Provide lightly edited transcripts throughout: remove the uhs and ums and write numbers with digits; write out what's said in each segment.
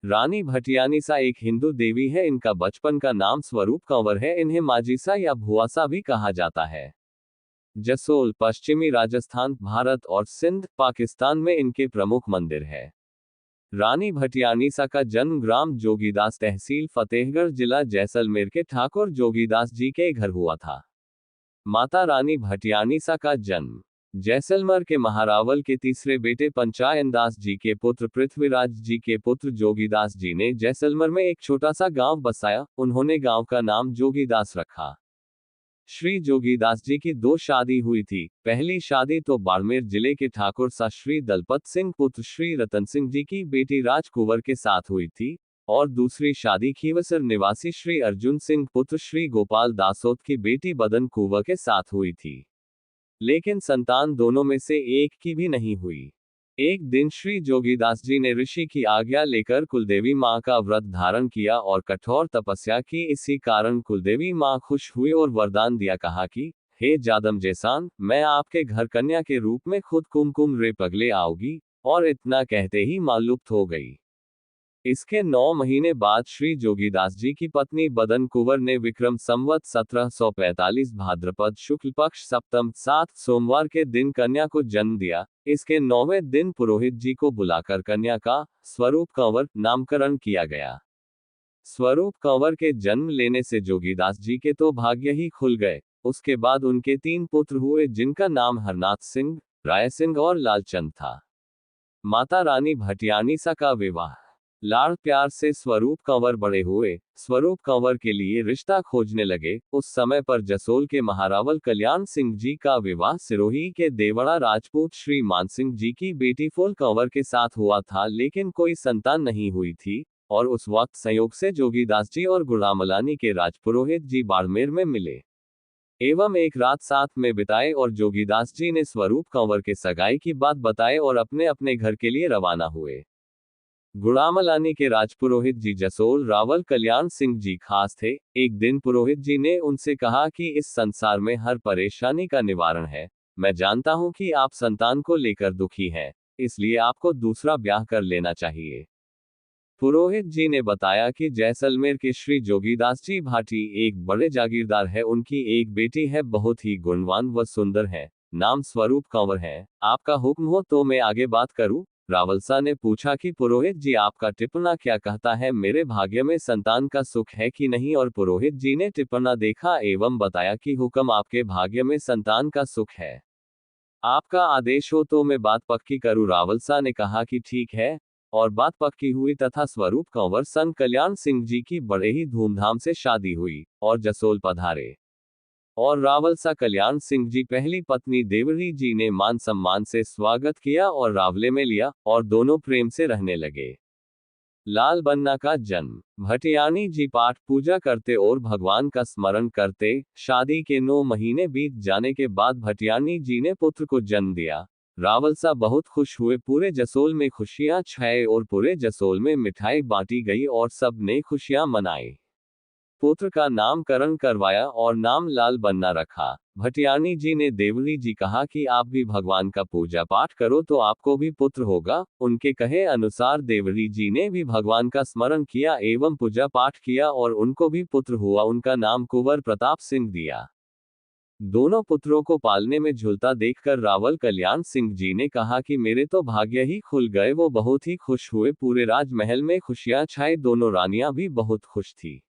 रानी भटियानीसा एक हिंदू देवी है। इनका बचपन का नाम स्वरूप कंवर है। इन्हें माजीसा या भुआसा भी कहा जाता है। जसोल पश्चिमी राजस्थान, भारत और सिंध, पाकिस्तान में इनके प्रमुख मंदिर है। रानी भटियानीसा का जन्म ग्राम जोगीदास, तहसील फतेहगढ़, जिला जैसलमेर के ठाकुर जोगीदास जी के घर हुआ था। माता रानी भटियानीसा का जन्म जैसलमेर के महारावल के तीसरे बेटे पंचायन दास जी के पुत्र पृथ्वीराज जी के पुत्र जोगीदास जी ने जैसलमेर में एक छोटा सा गांव बसाया। उन्होंने गांव का नाम जोगीदास रखा। श्री जोगीदास जी की दो शादी हुई थी। पहली शादी तो बाड़मेर जिले के ठाकुर सा श्री दलपत सिंह पुत्र श्री रतन सिंह जी की बेटी राजकुंवर के साथ हुई थी, और दूसरी शादी खीवसर निवासी श्री अर्जुन सिंह पुत्र श्री गोपाल दासोत की बेटी बदन कुंवर के साथ हुई थी। लेकिन संतान दोनों में से एक की भी नहीं हुई। एक दिन श्री जोगीदास जी ने ऋषि की आज्ञा लेकर कुलदेवी मां का व्रत धारण किया और कठोर तपस्या की। इसी कारण कुलदेवी मां खुश हुई और वरदान दिया। कहा कि हे जादम जैसान, मैं आपके घर कन्या के रूप में खुद कुमकुम रे पगले आओगी। और इतना कहते ही मां लुप्त हो गई। इसके 9 महीने बाद श्री जोगीदास जी की पत्नी बदन कुंवर ने विक्रम संवत 1745 भाद्रपद शुक्ल पक्ष सप्तम 7 सोमवार के दिन कन्या को जन्म दिया। इसके 9वें दिन पुरोहित जी को बुलाकर कन्या का स्वरूप कंवर नामकरण किया गया। स्वरूप कंवर के जन्म लेने से जोगीदास जी के तो भाग्य ही खुल गए। उसके बाद उनके 3 पुत्र हुए, जिनका नाम हरनाथ सिंह, राय सिंह और लालचंद था। माता रानी भटियानीसा का विवाह लाड़ प्यार से स्वरूप कंवर बड़े हुए। स्वरूप कंवर के लिए रिश्ता खोजने लगे। उस समय पर जसोल के महारावल कल्याण सिंह जी का विवाह सिरोही के देवड़ा राजपूत श्री मान सिंह जी की बेटी फूल कंवर के साथ हुआ था, लेकिन कोई संतान नहीं हुई थी। और उस वक्त संयोग से जोगीदास जी और गुड़ामलानी के राजपुरोहित जी बाड़मेर में मिले एवं एक रात साथ में बिताए, और जोगीदास जी ने स्वरूप कंवर के सगाई की बात बताए और अपने अपने घर के लिए रवाना हुए। गुड़ामलानी के राजपुरोहित जी जसोल रावल कल्याण सिंह जी खास थे। एक दिन पुरोहित जी ने उनसे कहा कि इस संसार में हर परेशानी का निवारण है। मैं जानता हूं कि आप संतान को लेकर दुखी हैं, इसलिए आपको दूसरा ब्याह कर लेना चाहिए। पुरोहित जी ने बताया कि जैसलमेर के श्री जोगीदास जी भाटी एक बड़े जागीरदार है। उनकी एक बेटी है, बहुत ही गुणवान व सुंदर है, नाम स्वरूप कंवर है। आपका हुक्म हो तो मैं आगे बात करूं। रावलसा ने पूछा कि पुरोहित जी, आपका टिप्पणा क्या कहता है, मेरे भाग्य में संतान का सुख है कि नहीं। और पुरोहित जी ने टिप्पणा देखा एवं बताया कि हुक्म, आपके भाग्य में संतान का सुख है। आपका आदेश हो तो मैं बात पक्की करूं। रावलसा ने कहा कि ठीक है, और बात पक्की हुई तथा स्वरूप कंवर संग कल्याण सिंह जी की बड़े ही धूमधाम से शादी हुई और जसोल पधारे। और रावलसा कल्याण सिंह जी पहली पत्नी देवरी जी ने मान सम्मान से स्वागत किया और रावले में लिया, और दोनों प्रेम से रहने लगे। लाल बन्ना का जन्म भटियानी जी पाठ पूजा करते और भगवान का स्मरण करते। शादी के 9 महीने बीत जाने के बाद भटियानी जी ने पुत्र को जन्म दिया। रावलसा बहुत खुश हुए। पूरे जसोल में खुशियां छाए और पूरे जसोल में मिठाई बांटी गई और सब ने खुशियां मनाई। पुत्र का नामकरण करवाया और नाम लाल बन्ना रखा। भटियानी जी ने देवरी जी कहा कि आप भी भगवान का पूजा पाठ करो तो आपको भी पुत्र होगा। उनके कहे अनुसार देवरी जी ने भी भगवान का स्मरण किया एवं पूजा पाठ किया और उनको भी पुत्र हुआ। उनका नाम कुंवर प्रताप सिंह दिया। दोनों पुत्रों को पालने में झूलता देखकर रावल कल्याण सिंह जी ने कहा कि मेरे तो भाग्य ही खुल गए। वो बहुत ही खुश हुए। पूरे राजमहल में खुशियां छाई। दोनों रानियां भी बहुत खुश थी।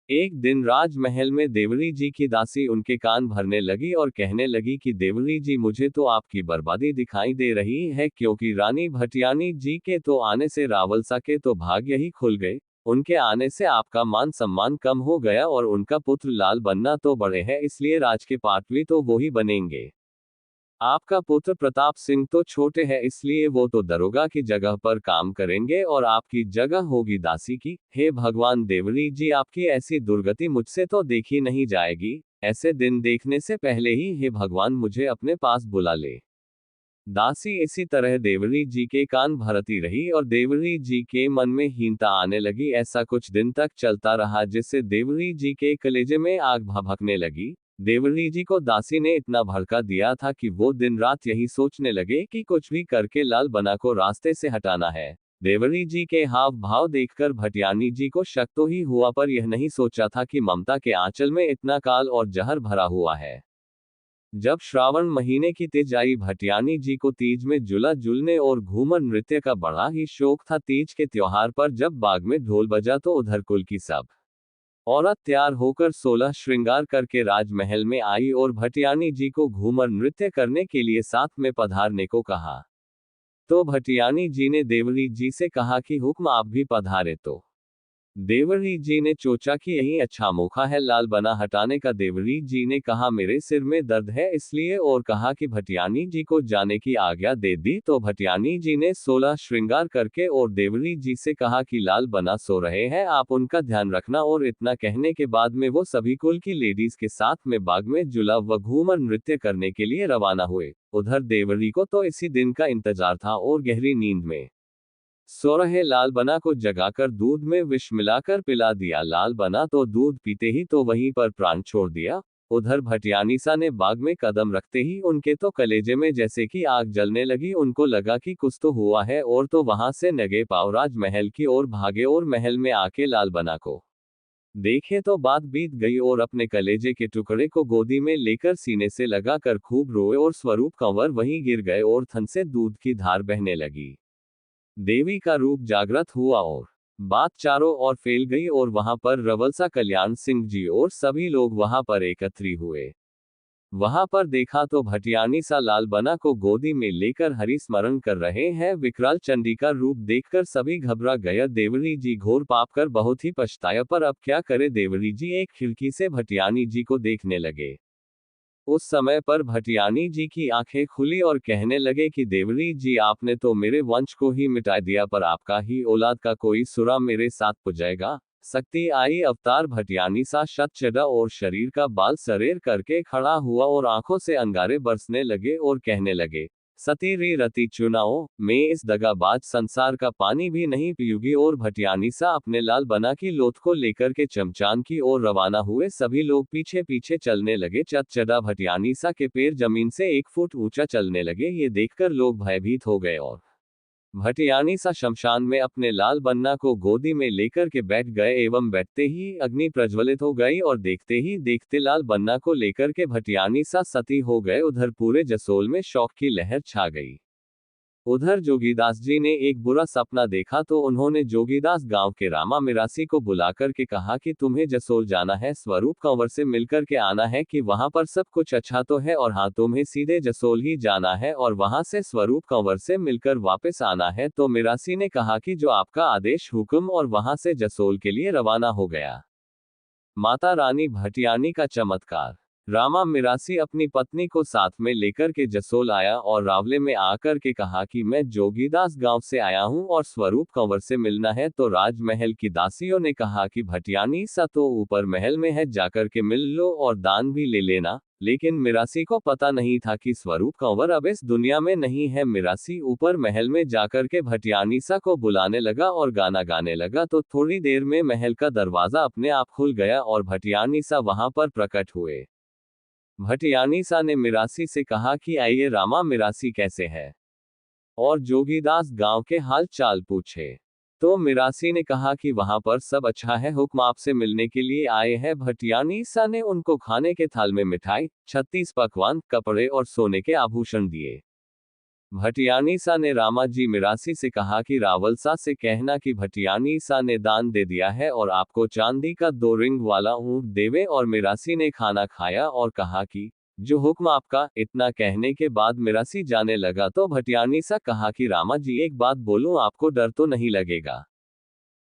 एक दिन राजमहल में देवरी जी की दासी उनके कान भरने लगी और कहने लगी कि देवरी जी, मुझे तो आपकी बर्बादी दिखाई दे रही है, क्योंकि रानी भटियानी जी के तो आने से रावलसा के तो भाग्य ही खुल गए। उनके आने से आपका मान सम्मान कम हो गया और उनका पुत्र लाल बनना तो बड़े हैं, इसलिए राज के पाटवी तो वो ही बनेंगे। आपका पुत्र प्रताप सिंह तो छोटे हैं, इसलिए वो तो दरोगा की जगह पर काम करेंगे और आपकी जगह होगी दासी की। हे भगवान देवरी जी, आपकी ऐसी दुर्गति मुझसे तो देखी नहीं जाएगी। ऐसे दिन देखने से पहले ही हे भगवान मुझे अपने पास बुला ले। दासी इसी तरह देवरी जी के कान भरती रही और देवरी जी के मन में हीनता आने लगी। ऐसा कुछ दिन तक चलता रहा, जिससे देवरी जी के कलेजे में आग भभकने लगी। देवरी जी को दासी ने इतना भड़का दिया था कि वो दिन रात यही सोचने लगे कि कुछ भी करके लाल बना को रास्ते से हटाना है। देवरी जी के हाव भाव देखकर भटियानी जी को शक तो ही हुआ, पर यह नहीं सोचा था कि ममता के आंचल में इतना काल और जहर भरा हुआ है। जब श्रावण महीने की तीज आई, भटियानी जी को तीज में झूला झूलने और घूमर नृत्य का बड़ा ही शौक था। तीज के त्योहार पर जब बाग में ढोल बजा तो उधर कुल की सब औरत तैयार होकर 16 श्रृंगार करके राजमहल में आई और भटियानी जी को घूमर नृत्य करने के लिए साथ में पधारने को कहा। तो भटियानी जी ने देवरी जी से कहा कि हुक्म, आप भी पधारे। तो देवरी जी ने सोचा कि यही अच्छा मौका है लाल बना हटाने का। देवरी जी ने कहा, मेरे सिर में दर्द है इसलिए, और कहा कि भटियानी जी को जाने की आज्ञा दे दी। तो भटियानी जी ने 16 श्रृंगार करके और देवरी जी से कहा कि लाल बना सो रहे हैं, आप उनका ध्यान रखना। और इतना कहने के बाद में वो सभी कुल की लेडीज के साथ में बाग में जुला व घूमर नृत्य करने के लिए रवाना हुए। उधर देवरी को तो इसी दिन का इंतजार था और गहरी नींद में सो रहे लाल बना को जगाकर दूध में विष मिलाकर पिला दिया। लाल बना तो दूध पीते ही तो वहीं पर प्राण छोड़ दिया। उधर भटियानीसा ने बाग में कदम रखते ही उनके तो कलेजे में जैसे कि आग जलने लगी। उनको लगा कि कुछ तो हुआ है, और तो वहां से नगे पाव राजमहल की ओर भागे और महल में आके लाल बना को देखे तो बात बीत गई, और अपने कलेजे के टुकड़े को गोदी में लेकर सीने से लगाकर खूब रोए और स्वरूप कंवर वहीं गिर गए और थन से दूध की धार बहने लगी। देवी का रूप जागृत हुआ और बात चारों ओर फैल गई, और वहां पर रवलसा कल्याण सिंह जी और सभी लोग वहां पर एकत्रित हुए। वहां पर देखा तो भटियानी सा लाल बना को गोदी में लेकर हरि स्मरण कर रहे हैं। विकराल चंडी का रूप देखकर सभी घबरा गया। देवरी जी घोर पाप कर बहुत ही पछताया, पर अब क्या करे। देवरी जी एक खिड़की से भटियानी जी को देखने लगे। उस समय पर भटियानी जी की आंखें खुली और कहने लगे कि देवरी जी, आपने तो मेरे वंश को ही मिटा दिया, पर आपका ही औलाद का कोई सुरा मेरे साथ पुजाएगा। शक्ति आई अवतार भटियानी सा शत चढ़ा और शरीर का बाल सरेर करके खड़ा हुआ और आंखों से अंगारे बरसने लगे और कहने लगे, सती री रति चुनाओ, मैं इस दगाबाज संसार का पानी भी नहीं पीऊंगी। और भटियानी सा अपने लाल बना की लोथ को लेकर के चमचान की ओर रवाना हुए। सभी लोग पीछे पीछे चलने लगे। चदा भटियानी सा के पैर जमीन से 1 फुट ऊंचा चलने लगे। ये देखकर लोग भयभीत हो गए और भटियानी सा शमशान में अपने लाल बन्ना को गोदी में लेकर के बैठ गए। एवं बैठते ही अग्नि प्रज्वलित हो गई और देखते ही देखते लाल बन्ना को लेकर के भटियानी सा सती हो गए। उधर पूरे जसोल में शौक की लहर छा गई। उधर जोगीदास जी ने एक बुरा सपना देखा, तो उन्होंने जोगीदास गांव के रामा मिरासी को बुलाकर के कहा कि तुम्हें जसोल जाना है, स्वरूप कंवर से मिलकर के आना है कि वहां पर सब कुछ अच्छा तो है, और हाँ, तुम्हें सीधे जसोल ही जाना है और वहां से स्वरूप कंवर से मिलकर वापस आना है। तो मिरासी ने कहा कि जो आपका आदेश हुक्म, और वहां से जसोल के लिए रवाना हो गया। माता रानी भटियानी का चमत्कार। रामा मिरासी अपनी पत्नी को साथ में लेकर के जसोल आया और रावले में आकर के कहा कि मैं जोगीदास गांव से आया हूं और स्वरूप कंवर से मिलना है। तो राजमहल की दासियों ने कहा कि भटियानी सा तो ऊपर महल में है, जाकर के मिल लो और दान भी ले लेना। लेकिन मिरासी को पता नहीं था कि स्वरूप कंवर अब इस दुनिया में नहीं है। मिरासी ऊपर महल में जाकर के भटियानी सा को बुलाने लगा और गाना गाने लगा। तो थोड़ी देर में महल का दरवाजा अपने आप खुल गया और भटियानी सा वहां पर प्रकट हुए। भटियानी सा ने मिरासी से कहा कि आइए रामा मिरासी कैसे है, और जोगीदास गांव के हाल चाल पूछे। तो मिरासी ने कहा कि वहां पर सब अच्छा है, हुक्म आपसे मिलने के लिए आए हैं। भटियानी सा ने उनको खाने के थाल में मिठाई, 36 पकवान, कपड़े और सोने के आभूषण दिए। भटियानी सा ने रामा जी मिरासी से कहा कि रावलसा से कहना कि भटियानी सा ने दान दे दिया है और आपको चांदी का 2 रिंग वाला ऊंट देवे। और मिरासी ने खाना खाया और कहा कि जो हुक्म आपका। इतना कहने के बाद मिरासी जाने लगा। तो भटियानी सा कहा कि रामा जी, एक बात बोलूं, आपको डर तो नहीं लगेगा।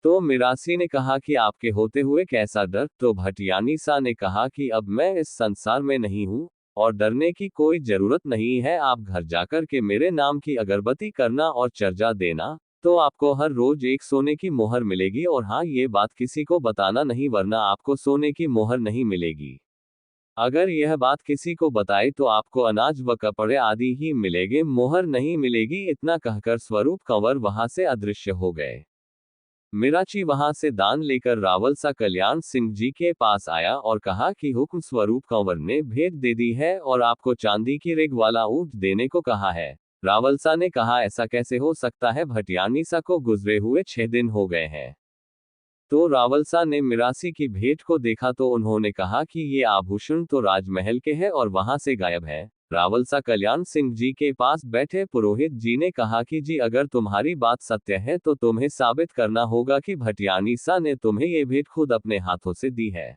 तो मिरासी ने कहा कि आपके होते हुए कैसा डर। तो भटियानी सा ने कहा कि अब मैं इस संसार में नहीं हूं और डरने की कोई जरूरत नहीं है। आप घर जाकर के मेरे नाम की अगरबत्ती करना और चर्चा देना, तो आपको हर रोज 1 सोने की मोहर मिलेगी। और हाँ, ये बात किसी को बताना नहीं, वरना आपको सोने की मोहर नहीं मिलेगी। अगर यह बात किसी को बताए तो आपको अनाज व कपड़े आदि ही मिलेंगे, मोहर नहीं मिलेगी। इतना कहकर स्वरूप कंवर वहां से अदृश्य हो गए। मिराची वहां से दान लेकर रावलसा कल्याण सिंह जी के पास आया और कहा कि हुक्म स्वरूप कंवर ने भेंट दे दी है और आपको चांदी की रिग वाला ऊंट देने को कहा है। रावलसा ने कहा, ऐसा कैसे हो सकता है, भटियानीसा को गुजरे हुए 6 दिन हो गए हैं। तो रावलसा ने मिरासी की भेंट को देखा तो उन्होंने कहा कि ये आभूषण तो राजमहल के हैं और वहां से गायब है। रावलसा कल्याण सिंह जी के पास बैठे पुरोहित जी ने कहा कि जी, अगर तुम्हारी बात सत्य है तो तुम्हें साबित करना होगा कि भटियानीसा ने तुम्हें ये भेंट खुद अपने हाथों से दी है।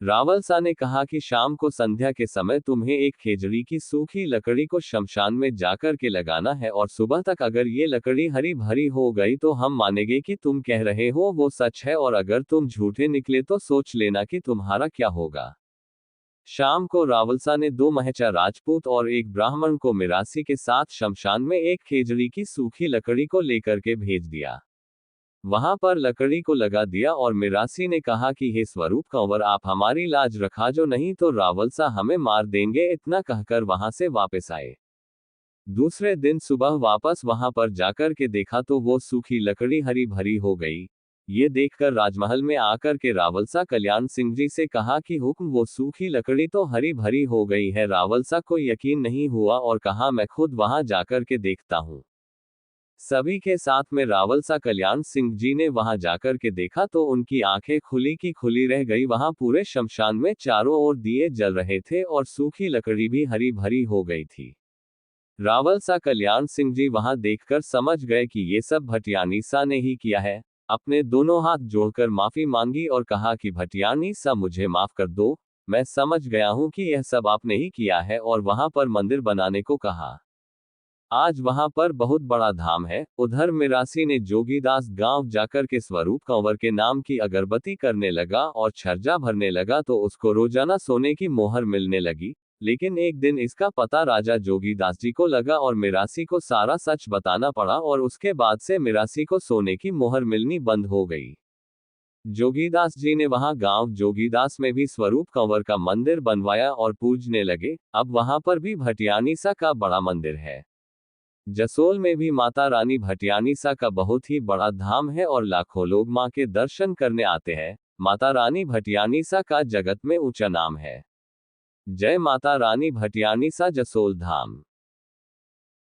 रावलसा ने कहा कि शाम को संध्या के समय तुम्हें एक खेजड़ी की सूखी लकड़ी को शमशान में जाकर के लगाना है और सुबह तक अगर ये लकड़ी हरी भरी हो गई तो हम मानेंगे कि तुम कह रहे हो वो सच है, और अगर तुम झूठे निकले तो सोच लेना कि तुम्हारा क्या होगा। शाम को रावलसा ने 2 महचा राजपूत और एक ब्राह्मण को मिरासी के साथ शमशान में एक खेजड़ी की सूखी लकड़ी को लेकर के भेज दिया। वहां पर लकड़ी को लगा दिया और मिरासी ने कहा कि हे स्वरूप कंवर, आप हमारी लाज रखा जो, नहीं तो रावलसा हमें मार देंगे। इतना कहकर वहां से वापस आए। दूसरे दिन सुबह वापस वहां पर जाकर के देखा तो वो सूखी लकड़ी हरी भरी हो गई। ये देखकर राजमहल में आकर के रावलसा कल्याण सिंह जी से कहा कि हुक्म, वो सूखी लकड़ी तो हरी भरी हो गई है। रावलसा को यकीन नहीं हुआ और कहा, मैं खुद वहां जाकर के देखता हूं। सभी के साथ में रावलसा कल्याण सिंह जी ने वहां जाकर के देखा तो उनकी आंखें खुली की खुली रह गई। वहां पूरे शमशान में चारों ओर दिए जल रहे थे और सूखी लकड़ी भी हरी भरी हो गई थी। रावलसा कल्याण सिंह जी वहां देखकर समझ गए कि ये सब भटियानीसा ने ही किया है। अपने दोनों हाथ जोड़कर माफी मांगी और कहा कि भटियानीसा, मुझे माफ कर दो, मैं समझ गया हूं कि यह सब आपने ही किया है, और वहां पर मंदिर बनाने को कहा। आज वहां पर बहुत बड़ा धाम है। उधर मिरासी ने जोगीदास गांव जाकर के स्वरूप कंवर के नाम की अगरबत्ती करने लगा और छर्जा भरने लगा तो उसको रोजाना सोने की मोहर मिलने लगी। लेकिन एक दिन इसका पता राजा जोगीदास जी को लगा और मिरासी को सारा सच बताना पड़ा, और उसके बाद से मिरासी को सोने की मोहर मिलनी बंद हो गई। जोगीदास जी ने वहां गांव जोगीदास में भी स्वरूप कंवर का मंदिर बनवाया और पूजने लगे। अब वहां पर भी भटियानीसा का बड़ा मंदिर है। जसोल में भी माता रानी भटियानीसा का बहुत ही बड़ा धाम है और लाखों लोग मां के दर्शन करने आते हैं। माता रानी भटियानीसा का जगत में ऊंचा नाम है। जय माता रानी भटियानीसा जसोल धाम।